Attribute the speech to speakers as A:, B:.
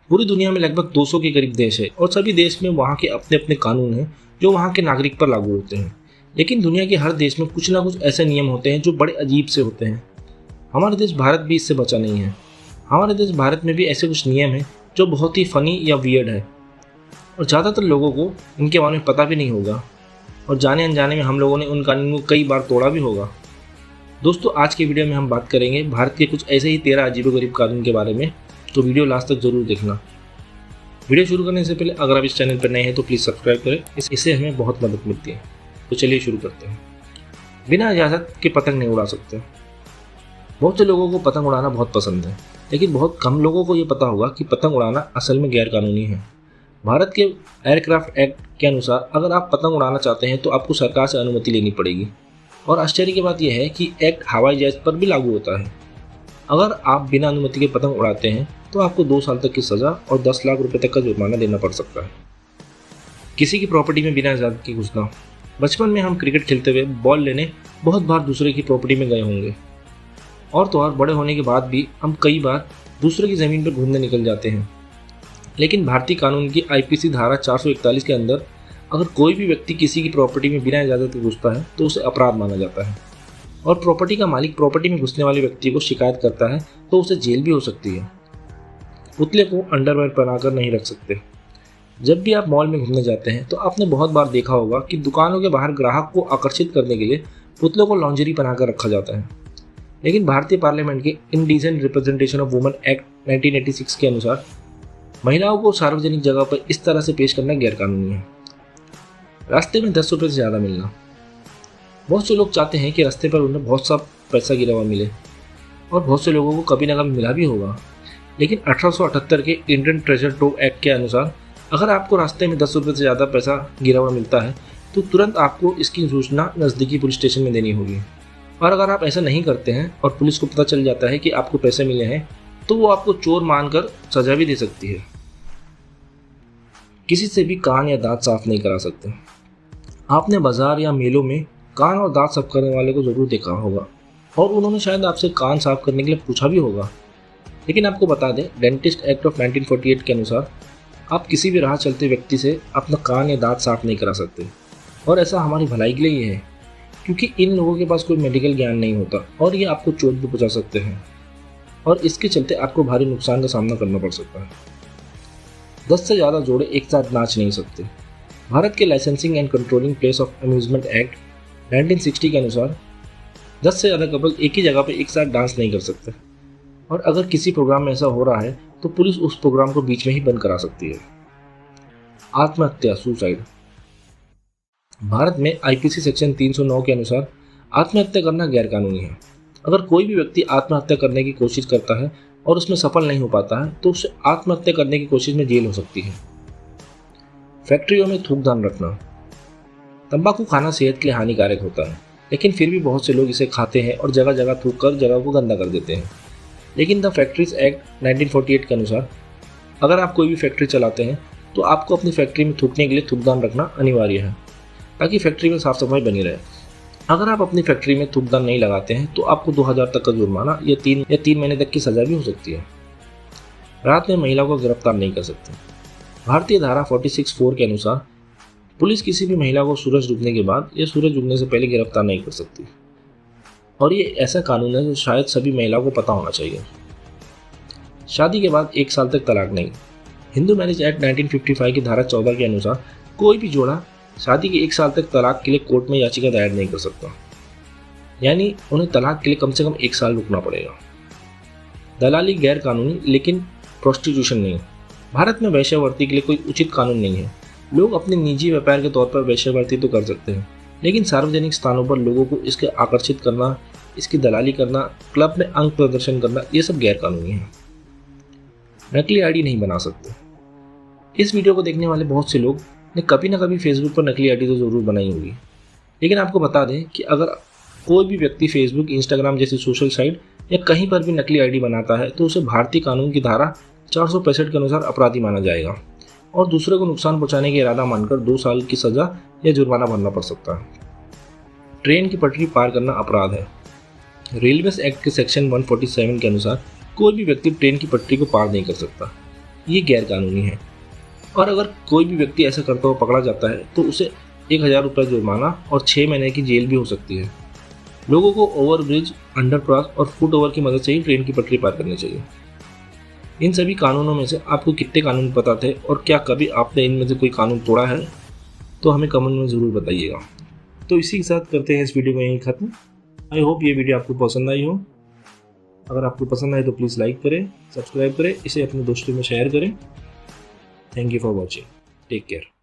A: पूरी दुनिया में लगभग 200 के करीब देश है और सभी देश में वहाँ के अपने अपने कानून हैं जो वहाँ के नागरिक पर लागू होते हैं। लेकिन दुनिया के हर देश में कुछ ना कुछ ऐसे नियम होते हैं जो बड़े अजीब से होते हैं। हमारे देश भारत भी इससे बचा नहीं है। हमारे देश भारत में भी ऐसे कुछ नियम हैं जो बहुत ही फनी या वियर्ड है और ज़्यादातर लोगों को इनके बारे में पता भी नहीं होगा और जाने अनजाने में हम लोगों ने उन कानूनों को कई बार तोड़ा भी होगा। दोस्तों, आज के वीडियो में हम बात करेंगे भारत के कुछ ऐसे ही 13 अजीबोगरीब कानून के बारे में, तो वीडियो लास्ट तक जरूर देखना। वीडियो शुरू करने से पहले अगर आप इस चैनल पर नए हैं तो प्लीज़ सब्सक्राइब करें, इससे हमें बहुत मदद मिलती है। तो चलिए शुरू करते हैं। बिना इजाज़त के पतंग नहीं उड़ा सकते। बहुत से लोगों को पतंग उड़ाना बहुत पसंद है, लेकिन बहुत कम लोगों को ये पता होगा कि पतंग उड़ाना असल में गैर कानूनी है। भारत के एयरक्राफ्ट एक्ट के अनुसार अगर आप पतंग उड़ाना चाहते हैं तो आपको सरकार से अनुमति लेनी पड़ेगी। और आश्चर्य की बात यह है कि एक्ट हवाई जहाज पर भी लागू होता है। अगर आप बिना अनुमति के पतंग उड़ाते हैं तो आपको 2 साल तक की सज़ा और 10 लाख रुपए तक का जुर्माना देना पड़ सकता है। किसी की प्रॉपर्टी में बिना इजाज़त के घुसना। बचपन में हम क्रिकेट खेलते हुए बॉल लेने बहुत बार दूसरे की प्रॉपर्टी में गए होंगे और तो और बड़े होने के बाद भी हम कई बार दूसरे की ज़मीन पर घूमने निकल जाते हैं। लेकिन भारतीय कानून की आईपीसी धारा 441 के अंदर अगर कोई भी व्यक्ति किसी की प्रॉपर्टी में बिना इजाज़त के घुसता है तो उसे अपराध माना जाता है और प्रॉपर्टी का मालिक प्रॉपर्टी में घुसने वाले व्यक्ति को शिकायत करता है तो उसे जेल भी हो सकती है। पुतले को अंडरवेयर पहनाकर नहीं रख सकते। जब भी आप मॉल में घूमने जाते हैं तो आपने बहुत बार देखा होगा कि दुकानों के बाहर ग्राहक को आकर्षित करने के लिए पुतलों को लॉन्जरी पहनाकर रखा जाता है। लेकिन भारतीय पार्लियामेंट के indecent representation of women act 1986 के अनुसार महिलाओं को सार्वजनिक जगह पर इस तरह से पेश करना गैरकानूनी है। रास्ते में 10 रुपये से ज़्यादा मिलना। बहुत से लोग चाहते हैं कि रास्ते पर उन्हें बहुत सा पैसा गिरा हुआ मिले और बहुत से लोगों को कभी ना कभी मिला भी होगा। लेकिन 1878 के इंडियन ट्रेजर ट्रोव एक्ट के अनुसार अगर आपको रास्ते में 10 रुपये से ज़्यादा पैसा गिरा हुआ मिलता है तो तुरंत आपको इसकी सूचना नज़दीकी पुलिस स्टेशन में देनी होगी। और अगर आप ऐसा नहीं करते हैं और पुलिस को पता चल जाता है कि आपको पैसे मिले हैं तो वो आपको चोर मानकर सजा भी दे सकती है। किसी से भी कान या दांत साफ नहीं करा सकते। आपने बाजार या मेलों में कान और दांत साफ करने वाले को ज़रूर देखा होगा और उन्होंने शायद आपसे कान साफ करने के लिए पूछा भी होगा। लेकिन आपको बता दें, डेंटिस्ट एक्ट ऑफ 1948 के अनुसार आप किसी भी राह चलते व्यक्ति से अपना कान या दांत साफ नहीं करा सकते और ऐसा हमारी भलाई के लिए ही है, क्योंकि इन लोगों के पास कोई मेडिकल ज्ञान नहीं होता और ये आपको चोट भी पहुंचा सकते हैं और इसके चलते आपको भारी नुकसान का सामना करना पड़ सकता है। 10 से ज़्यादा जोड़े एक साथ नाच नहीं सकते। भारत के licensing and controlling place of amusement act 1960 के अनुसार 10 से ज़्यादा कपल एक ही जगह पर एक साथ डांस नहीं कर सकते और अगर किसी प्रोग्राम में ऐसा हो रहा है तो पुलिस उस प्रोग्राम को बीच में ही बंद करा सकती है। आत्महत्या, सुसाइड। भारत में आईपीसी सेक्शन 309 के अनुसार आत्महत्या करना गैरकानूनी है। अगर कोई भी व्यक्ति आत्महत्या करने की कोशिश करता है और उसमें सफल नहीं हो पाता है तो उसे आत्महत्या करने की कोशिश में जेल हो सकती है। फैक्ट्रियों में थूकदान रखना। तंबाकू खाना सेहत के लिए हानिकारक होता है, लेकिन फिर भी बहुत से लोग इसे खाते हैं और जगह जगह थूक कर जगह को गंदा कर देते हैं। लेकिन द फैक्ट्रीज एक्ट 1948 के अनुसार अगर आप कोई भी फैक्ट्री चलाते हैं तो आपको अपनी फैक्ट्री में थूकने के लिए थूकदान रखना अनिवार्य है ताकि फैक्ट्री में साफ सफाई बनी रहे। अगर आप अपनी फैक्ट्री में थूकदान नहीं लगाते हैं तो आपको 2000 तक का जुर्माना या 3 महीने तक की सजा भी हो सकती है। रात में महिला को गिरफ्तार नहीं कर सकते। भारतीय धारा 46(4) के अनुसार पुलिस किसी भी महिला को सूरज डूबने के बाद या सूरज उगने से पहले गिरफ्तार नहीं कर सकती और ये ऐसा कानून है जो शायद सभी महिलाओं को पता होना चाहिए। शादी के बाद 1 साल तक तलाक नहीं। हिंदू मैरिज एक्ट 1955 की धारा 14 के अनुसार कोई भी जोड़ा शादी के 1 साल तक तलाक के लिए कोर्ट में याचिका दायर नहीं कर सकता, यानी उन्हें तलाक के लिए कम से कम 1 साल रुकना पड़ेगा। दलाली गैर कानूनी, लेकिन प्रोस्टिट्यूशन नहीं। भारत में वेश्यावृत्ति के लिए कोई उचित कानून नहीं है। लोग अपने निजी व्यापार के तौर पर वेश्यावृत्ति तो कर सकते हैं, लेकिन सार्वजनिक स्थानों पर लोगों को इसके आकर्षित करना, इसकी दलाली करना, क्लब में अंग प्रदर्शन करना, ये सब गैर कानूनी है। नकली आईडी नहीं बना सकते। इस वीडियो को देखने वाले बहुत से लोग ने कभी ना कभी फेसबुक पर नकली आईडी तो ज़रूर बनाई होगी, लेकिन आपको बता दें कि अगर कोई भी व्यक्ति फेसबुक, इंस्टाग्राम जैसी सोशल साइट या कहीं पर भी नकली आईडी बनाता है तो उसे भारतीय कानून की धारा 465 के अनुसार अपराधी माना जाएगा और दूसरे को नुकसान पहुंचाने का इरादा मानकर 2 साल की सजा या जुर्माना भरना पड़ सकता है। ट्रेन की पटरी पार करना अपराध है। रेलवे एक्ट के सेक्शन 147 के अनुसार कोई भी व्यक्ति ट्रेन की पटरी को पार नहीं कर सकता। ये गैर कानूनी है। और अगर कोई भी व्यक्ति ऐसा करता हुआ पकड़ा जाता है तो उसे 1000 रुपये जुर्माना और 6 महीने की जेल भी हो सकती है। लोगों को ओवरब्रिज, अंडरपास और फुट ओवर की मदद से ही ट्रेन की पटरी पार करनी चाहिए। इन सभी कानूनों में से आपको कितने कानून पता थे और क्या कभी आपने इनमें से कोई कानून तोड़ा है, तो हमें कमेंट में ज़रूर बताइएगा। तो इसी के साथ करते हैं इस वीडियो को यहीं ख़त्म। आई होप ये वीडियो आपको पसंद आई हो। अगर आपको पसंद आए तो प्लीज़ लाइक करें, सब्सक्राइब करें, इसे अपने दोस्तों में शेयर करें। Thank you for watching. Take care.